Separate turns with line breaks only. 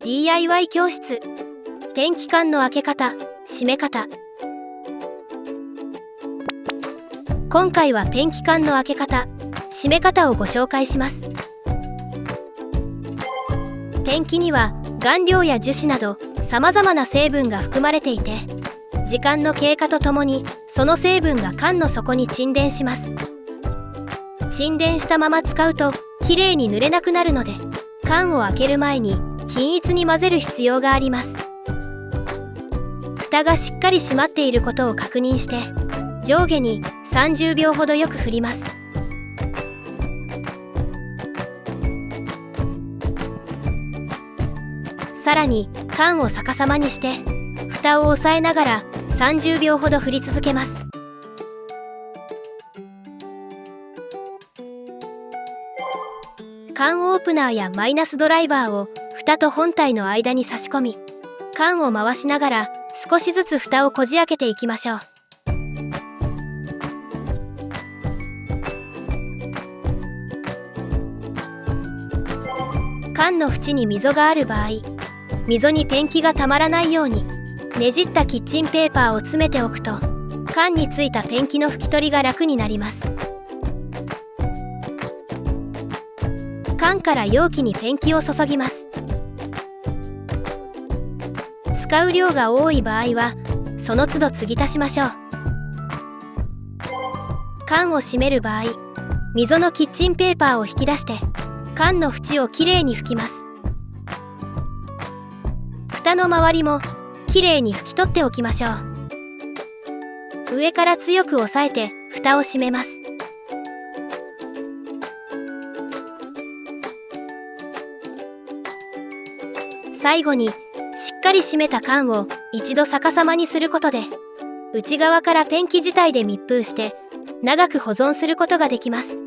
DIY 教室。ペンキ缶の開け方、閉め方。今回はペンキ缶の開け方、閉め方をご紹介します。ペンキには顔料や樹脂などさまざまな成分が含まれていて、時間の経過とともにその成分が缶の底に沈殿します。沈殿したまま使うときれいに塗れなくなるので、缶を開ける前に均一に混ぜる必要があります。蓋がしっかり閉まっていることを確認して、上下に30秒ほどよく振ります。さらに缶を逆さまにして蓋を押さえながら30秒ほど振り続けます。缶オープナーやマイナスドライバーを蓋と本体の間に差し込み、缶を回しながら少しずつ蓋をこじ開けていきましょう。缶の縁に溝がある場合、溝にペンキがたまらないようにねじったキッチンペーパーを詰めておくと、缶についたペンキの拭き取りが楽になります。缶から容器にペンキを注ぎます。使う量が多い場合はその都度継ぎ足しましょう。缶を閉める場合、溝のキッチンペーパーを引き出して缶の縁をきれいに拭きます。蓋の周りもきれいに拭き取っておきましょう。上から強く押さえて蓋を閉めます。最後にしっかり閉めた缶を一度逆さまにすることで、内側からペンキ自体で密封して長く保存することができます。